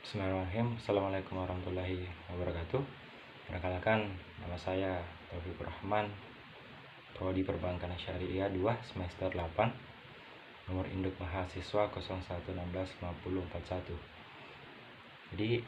Bismillahirrahmanirrahim. Assalamualaikum warahmatullahi wabarakatuh. Perkenalkan, nama saya Taufikur Rahman, Prodi Perbankan Syariah 2 semester 8, nomor induk mahasiswa 01165041. Jadi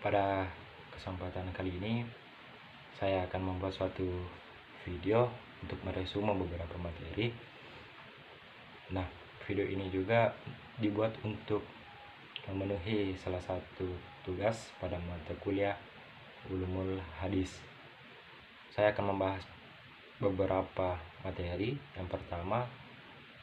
pada kesempatan kali ini saya akan membuat suatu video untuk meresume beberapa materi. Nah, video ini juga dibuat untuk memenuhi salah satu tugas pada mata kuliah Ulumul Hadis. Saya akan membahas beberapa materi. Yang pertama,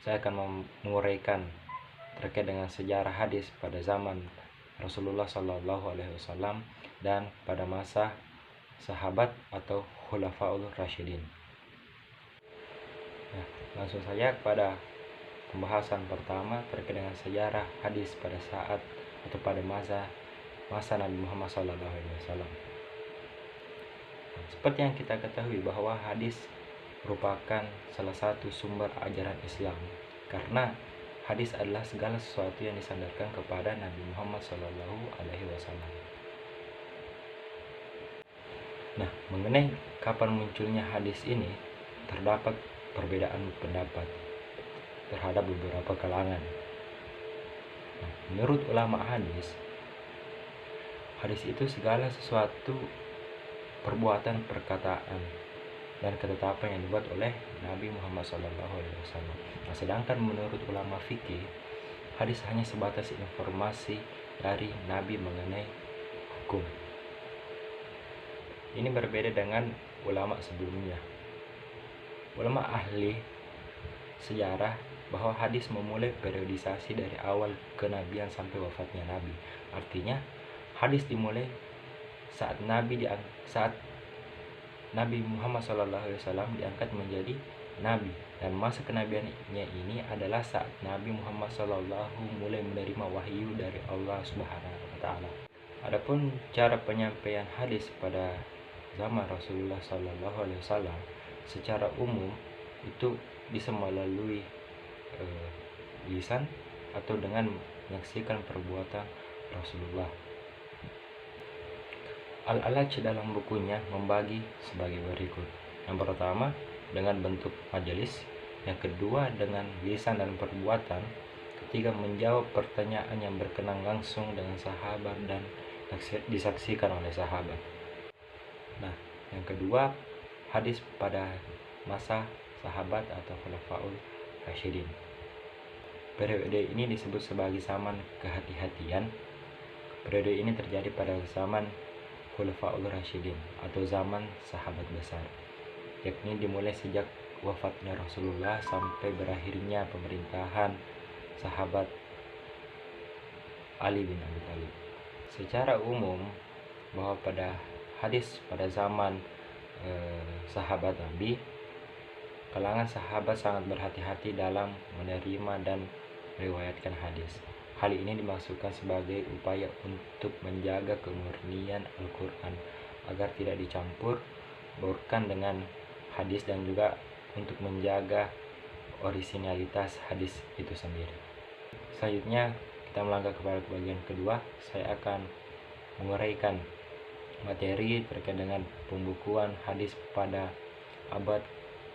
saya akan menguraikan terkait dengan sejarah hadis pada zaman Rasulullah Shallallahu Alaihi Wasallam dan pada masa sahabat atau Khulafaul Rasyidin. Nah, langsung saja kepada pembahasan pertama terkait dengan sejarah hadis pada saat atau pada masa Nabi Muhammad SAW. Seperti yang kita ketahui bahwa hadis merupakan salah satu sumber ajaran Islam, karena hadis adalah segala sesuatu yang disandarkan kepada Nabi Muhammad SAW. Nah, mengenai kapan munculnya hadis ini, terdapat perbedaan pendapat terhadap beberapa kalangan. Nah, menurut ulama hadis itu segala sesuatu perbuatan, perkataan, dan ketetapan yang dibuat oleh Nabi Muhammad SAW. Nah, sedangkan menurut ulama fikih, hadis hanya sebatas informasi dari Nabi mengenai hukum. Ini berbeda dengan ulama sebelumnya. Ulama ahli sejarah bahwa hadis memulai periodisasi dari awal kenabian sampai wafatnya Nabi. Artinya hadis dimulai saat Nabi Muhammad SAW diangkat menjadi Nabi, dan masa kenabiannya ini adalah saat Nabi Muhammad SAW mulai menerima wahyu dari Allah Subhanahu wa Ta'ala. Adapun cara penyampaian hadis pada zaman Rasulullah SAW secara umum itu bisa melalui lisan atau dengan menyaksikan perbuatan Rasulullah. Al-Alaj dalam bukunya membagi sebagai berikut. Yang pertama dengan bentuk majelis, yang kedua dengan lisan dan perbuatan, ketiga menjawab pertanyaan yang berkenaan langsung dengan sahabat dan disaksikan oleh sahabat. Nah, yang kedua hadis pada masa sahabat atau Khulafaul Rasyidin. Periode ini disebut sebagai zaman kehati-hatian. Periode ini terjadi pada zaman Khulafaul Rasyidin atau zaman sahabat besar, yakni dimulai sejak wafatnya Rasulullah sampai berakhirnya pemerintahan sahabat Ali bin Abi Thalib. Secara umum bahwa pada hadis pada zaman sahabat Nabi, kalangan sahabat sangat berhati-hati dalam menerima dan meriwayatkan hadis. Hal ini dimaksudkan sebagai upaya untuk menjaga kemurnian Al-Quran agar tidak dicampur baurkan dengan hadis, dan juga untuk menjaga orisinalitas hadis itu sendiri. Selanjutnya kita melangkah kepada bagian kedua. Saya akan menguraikan materi terkait dengan pembukuan hadis pada abad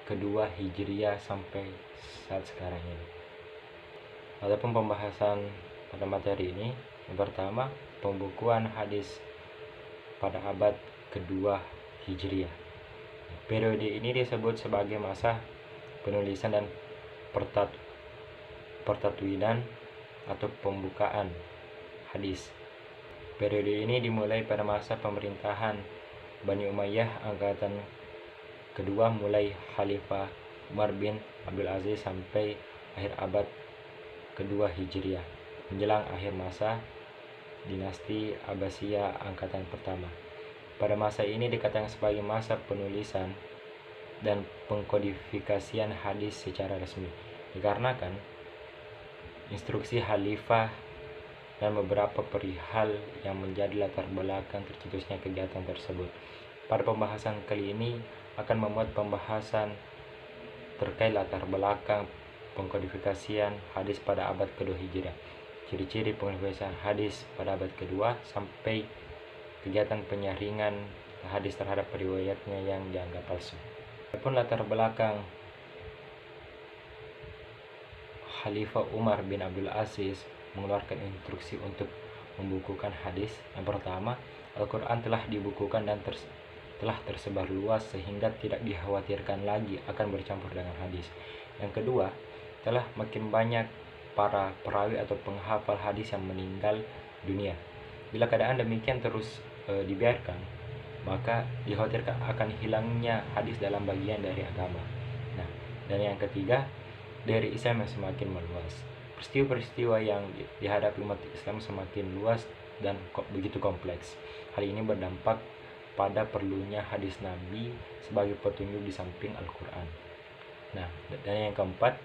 kedua Hijriah sampai saat sekarang ini. Adapun pembahasan pada materi ini, yang pertama pembukuan hadis pada abad kedua Hijriah. Periode ini disebut sebagai masa penulisan dan pertatwinan atau pembukaan hadis. Periode ini dimulai pada masa pemerintahan Bani Umayyah angkatan kedua, mulai Khalifah Umar bin Abdul Aziz sampai akhir abad kedua Hijriah, menjelang akhir masa dinasti Abbasiyah angkatan pertama. Pada masa ini dikatakan sebagai masa penulisan dan pengkodifikasian hadis secara resmi, dikarenakan instruksi khalifah dan beberapa perihal yang menjadi latar belakang tercetusnya kegiatan tersebut. Pada pembahasan kali ini akan memuat pembahasan terkait latar belakang pengkodifikasian hadis pada abad kedua Hijriah. ciri-ciri penulisan hadis pada abad kedua, sampai kegiatan penyaringan hadis terhadap riwayatnya yang dianggap palsu. Adapun latar belakang Khalifah Umar bin Abdul Aziz mengeluarkan instruksi untuk membukukan hadis. Yang pertama, Al-Quran telah dibukukan dan telah tersebar luas sehingga tidak dikhawatirkan lagi akan bercampur dengan hadis. Yang kedua, telah makin banyak para perawi atau penghafal hadis yang meninggal dunia. Bila keadaan demikian terus dibiarkan, maka dikhawatirkan akan hilangnya hadis dalam bagian dari agama. Nah, dan yang ketiga, dari Islam yang semakin meluas. Peristiwa-peristiwa yang dihadapi umat Islam semakin luas dan begitu kompleks. Hal ini berdampak pada perlunya hadis Nabi sebagai petunjuk di samping Al-Quran. Nah, dan yang keempat,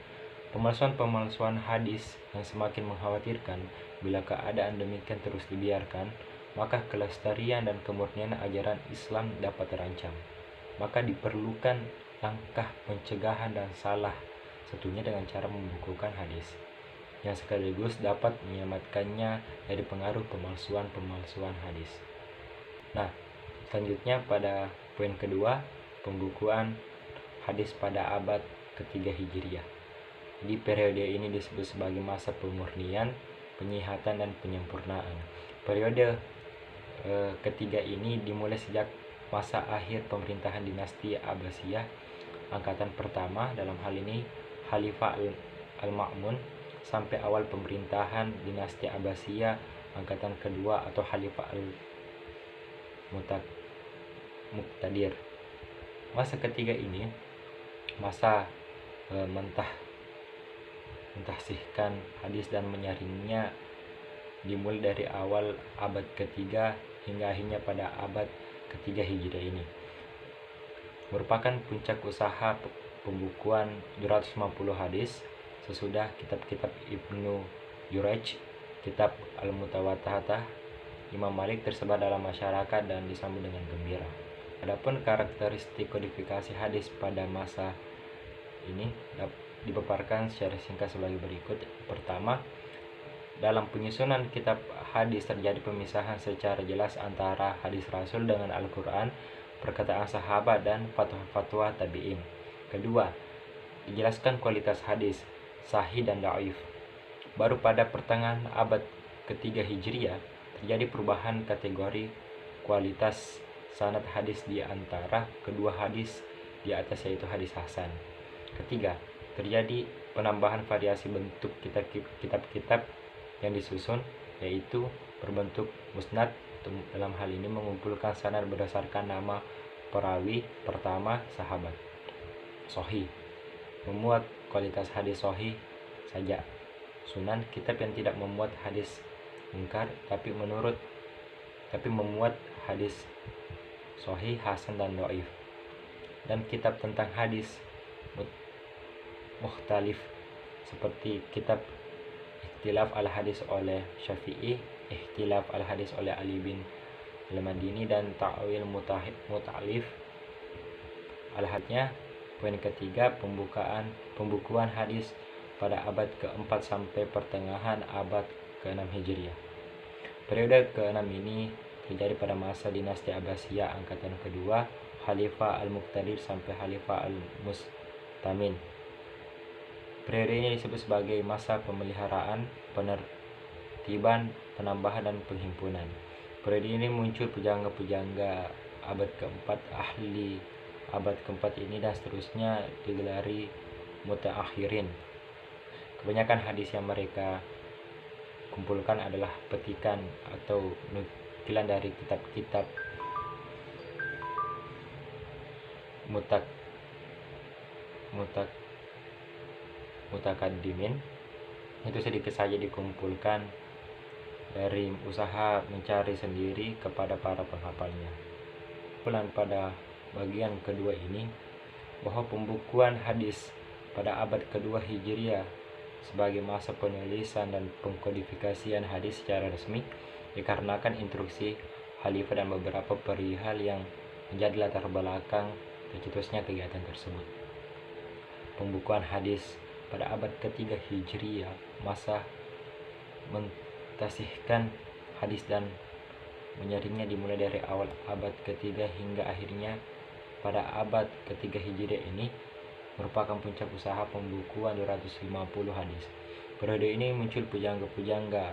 pemalsuan hadis yang semakin mengkhawatirkan. Bila keadaan demikian terus dibiarkan, maka kelestarian dan kemurnian ajaran Islam dapat terancam. Maka diperlukan langkah pencegahan dan salah satunya dengan cara membukukan hadis, yang sekaligus dapat menyelamatkannya dari pengaruh pemalsuan hadis. Nah, selanjutnya pada poin kedua, pembukuan hadis pada abad ketiga Hijriah. Di periode ini disebut sebagai masa pemurnian, penyihatan, dan penyempurnaan. Periode ketiga ini dimulai sejak masa akhir pemerintahan dinasti Abbasiyah angkatan pertama, dalam hal ini Khalifah Al-Ma'mun, sampai awal pemerintahan dinasti Abbasiyah angkatan kedua atau Khalifah Al-Muqtadir. Masa ketiga ini masa mentahsihkan hadis dan menyaringnya dimulai dari awal abad ketiga hingga akhirnya pada abad ketiga Hijriah ini. Merupakan puncak usaha pembukuan 250 hadis sesudah kitab-kitab Ibnu Jurayj, kitab Al-Mutawattah, Imam Malik tersebar dalam masyarakat dan disambut dengan gembira. Adapun karakteristik kodifikasi hadis pada masa ini dipaparkan secara singkat sebagai berikut. Pertama, dalam penyusunan kitab hadis terjadi pemisahan secara jelas antara hadis Rasul dengan Al-Quran, perkataan sahabat, dan fatwa-fatwa tabi'in. Kedua, dijelaskan kualitas hadis, sahih dan dhaif. Baru pada pertengahan abad ketiga Hijriah terjadi perubahan kategori kualitas sanad hadis di antara kedua hadis di atas, yaitu hadis hasan. Ketiga, terjadi penambahan variasi bentuk kitab-kitab yang disusun, yaitu berbentuk musnad. Dalam hal ini mengumpulkan sanad berdasarkan nama perawi. Pertama, sahabat. Sahih, memuat kualitas hadis sahih saja. Sunan, kitab yang tidak memuat hadis munkar tapi memuat hadis sahih, hasan, dan dhaif. Dan kitab tentang hadis mukhtalif seperti kitab Ikhtilaf al-Hadis oleh Syafi'i, Ikhtilaf al-Hadis oleh Ali bin Al-Madini, dan Ta'wil Muta'alif al-Hadnya. Poin ketiga, pembukuan hadis pada abad ke-4 sampai pertengahan abad ke-6 Hijriah. Periode ke-6 ini terjadi pada masa dinasti Abbasiyah angkatan kedua, Khalifah Al-Muqtadir sampai Khalifah Al-Mustamin. Periode ini disebut sebagai masa pemeliharaan, penertiban, penambahan, dan penghimpunan. Periode ini muncul pujangga-pujangga abad ke-4, ahli abad ke-4 ini, dan seterusnya digelari mutaakhirin. Kebanyakan hadis yang mereka kumpulkan adalah petikan atau nukilan dari kitab-kitab mutakaddimin. Itu sedikit saja dikumpulkan dari usaha mencari sendiri kepada para penghafalnya. Kesimpulan pada bagian kedua ini bahwa pembukuan hadis pada abad kedua Hijriah sebagai masa penulisan dan pengkodifikasian hadis secara resmi dikarenakan instruksi khalifah dan beberapa perihal yang menjadi latar belakang tercetusnya kegiatan tersebut. Pembukuan hadis pada abad ketiga Hijriah, masa mentasihkan hadis dan menyaringnya dimulai dari awal abad ketiga hingga akhirnya pada abad ketiga Hijriah ini merupakan puncak usaha pembukuan 250 hadis. Periode ini muncul pujangga-pujangga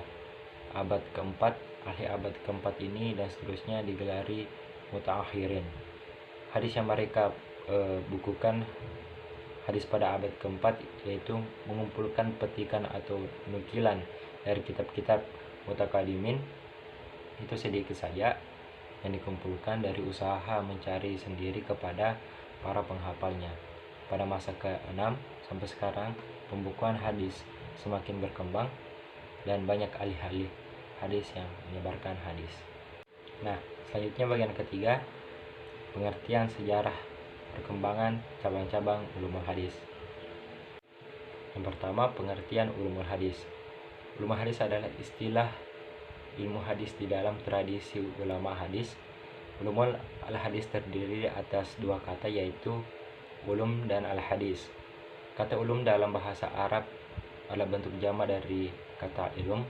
abad keempat, ahli abad keempat ini dan seterusnya digelari mutaakhirin. Hadis yang mereka bukukan hadis pada abad keempat yaitu mengumpulkan petikan atau nukilan dari kitab-kitab mutakalimin. Itu sedikit saja yang dikumpulkan dari usaha mencari sendiri kepada para penghafalnya. Pada masa ke-6 sampai sekarang pembukuan hadis semakin berkembang dan banyak ahli-ahli hadis yang menyebarkan hadis. Nah, selanjutnya bagian ketiga, pengertian sejarah perkembangan cabang-cabang ulumul hadis. Yang pertama, pengertian ulumul hadis. Ulumul hadis adalah istilah ilmu hadis di dalam tradisi ulama hadis. Ulumul al-hadis terdiri atas dua kata yaitu ulum dan al-hadis. Kata ulum dalam bahasa Arab adalah bentuk jama dari kata ilm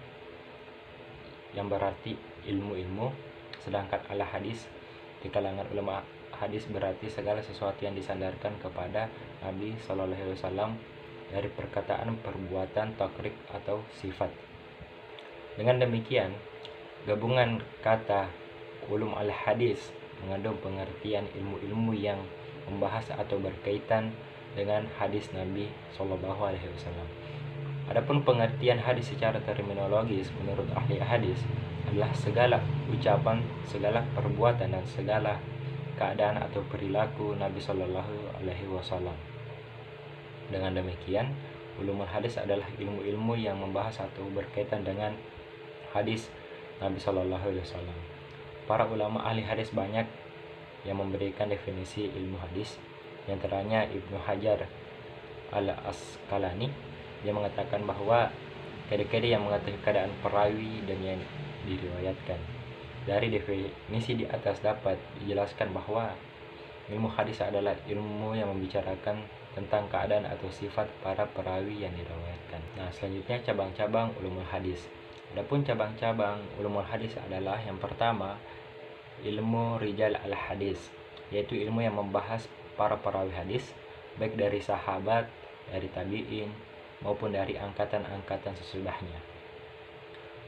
yang berarti ilmu-ilmu, sedangkan al-hadis di kalangan ulama hadis berarti segala sesuatu yang disandarkan kepada Nabi Shallallahu Alaihi Wasallam dari perkataan, perbuatan, takrik atau sifat. Dengan demikian, gabungan kata ulum al-hadis mengandung pengertian ilmu-ilmu yang membahas atau berkaitan dengan hadis Nabi Shallallahu Alaihi Wasallam. Adapun pengertian hadis secara terminologis menurut ahli hadis adalah segala ucapan, segala perbuatan dan segala keadaan atau perilaku Nabi Shallallahu Alaihi Wasallam. Dengan demikian, ulumul hadis adalah ilmu-ilmu yang membahas atau berkaitan dengan hadis Nabi Shallallahu Alaihi Wasallam. Para ulama ahli hadis banyak yang memberikan definisi ilmu hadis. Di antaranya Ibnu Hajar al-Asqalani yang mengatakan bahwa kede-kede yang mengetahui keadaan perawi dan yang diriwayatkan. Dari definisi di atas dapat dijelaskan bahwa ilmu hadis adalah ilmu yang membicarakan tentang keadaan atau sifat para perawi yang diriwayatkan. Nah, selanjutnya cabang-cabang ulumul hadis. Adapun cabang-cabang ulumul hadis adalah yang pertama, ilmu rijal al-hadis, yaitu ilmu yang membahas para perawi hadis baik dari sahabat, dari tabi'in maupun dari angkatan-angkatan sesudahnya.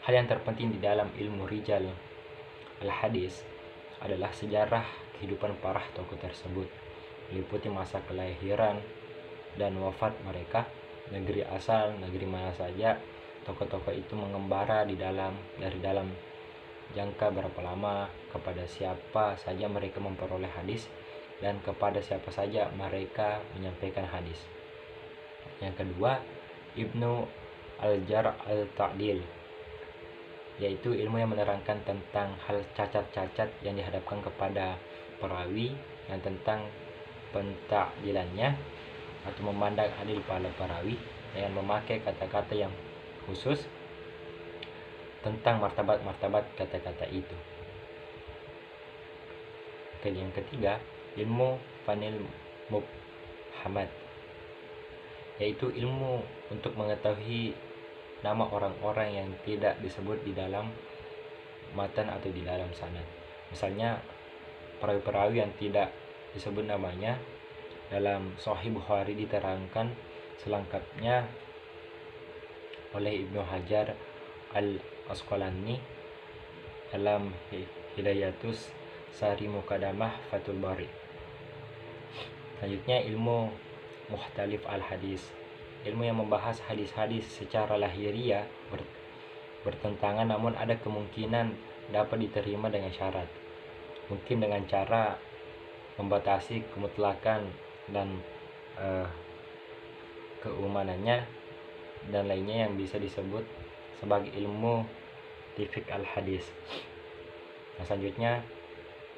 Hal yang terpenting di dalam ilmu rijal al-hadis adalah sejarah kehidupan para tokoh tersebut, meliputi masa kelahiran dan wafat mereka, negeri asal, negeri mana saja tokoh-tokoh itu mengembara dari dalam jangka berapa lama, kepada siapa saja mereka memperoleh hadis, dan kepada siapa saja mereka menyampaikan hadis. Yang kedua, Ibnu al-Jar al-Ta'dil, yaitu ilmu yang menerangkan tentang hal cacat-cacat yang dihadapkan kepada perawi dan tentang pentakdilannya atau memandang adil pada perawi dengan memakai kata-kata yang khusus tentang martabat-martabat kata-kata itu. Yang ketiga, ilmu fanil mubhamat, yaitu ilmu untuk mengetahui nama orang-orang yang tidak disebut di dalam matan atau di dalam sanad. Misalnya perawi-perawi yang tidak disebut namanya dalam Sahih Bukhari diterangkan selengkapnya oleh Ibnu Hajar al-Asqalani dalam Hidayatus Sari Mukadamah Fathul Bari. Selanjutnya ilmu mukhtalif al-hadis, ilmu yang membahas hadis-hadis secara lahiriah bertentangan namun ada kemungkinan dapat diterima dengan syarat, mungkin dengan cara membatasi kemutlakan dan keumanannya dan lainnya yang bisa disebut sebagai ilmu tifik al-hadis. Nah, selanjutnya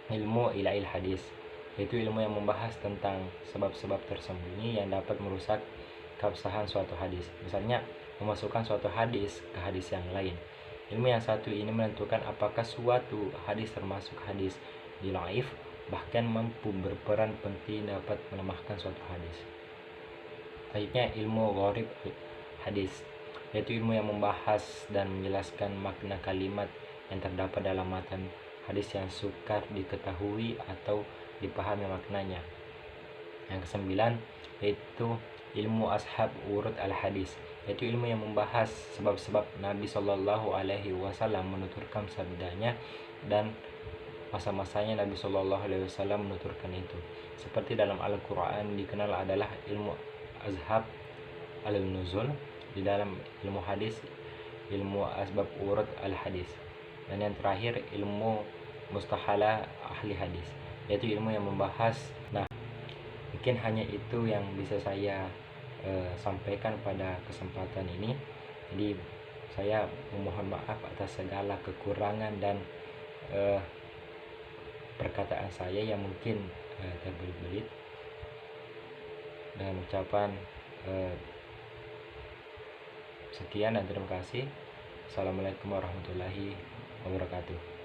ilmu ilail hadis, yaitu ilmu yang membahas tentang sebab-sebab tersembunyi yang dapat merusak keabsahan suatu hadis, misalnya memasukkan suatu hadis ke hadis yang lain. Ilmu yang satu ini menentukan apakah suatu hadis termasuk hadis dhaif, bahkan mampu berperan penting dapat melemahkan suatu hadis. Selanjutnya ilmu gharib hadis, yaitu ilmu yang membahas dan menjelaskan makna kalimat yang terdapat dalam matan hadis yang sukar diketahui atau dipahami maknanya. Yang kesembilan yaitu ilmu ashab urut al-hadis, yaitu ilmu yang membahas sebab-sebab Nabi Shallallahu Alaihi Wasallam menuturkan sabdanya dan masa-masanya Nabi Shallallahu Alaihi Wasallam menuturkan itu. Seperti dalam Al-Quran dikenal adalah ilmu ashab al-nuzul, di dalam ilmu hadis ilmu asbab urut al-hadis, dan yang terakhir ilmu mustahalah ahli hadis, yaitu ilmu yang membahas. Nah, mungkin hanya itu yang bisa saya sampaikan pada kesempatan ini. Jadi saya memohon maaf atas segala kekurangan dan perkataan saya yang mungkin terbelit-belit. Dengan ucapan sekian dan terima kasih. Assalamualaikum warahmatullahi wabarakatuh.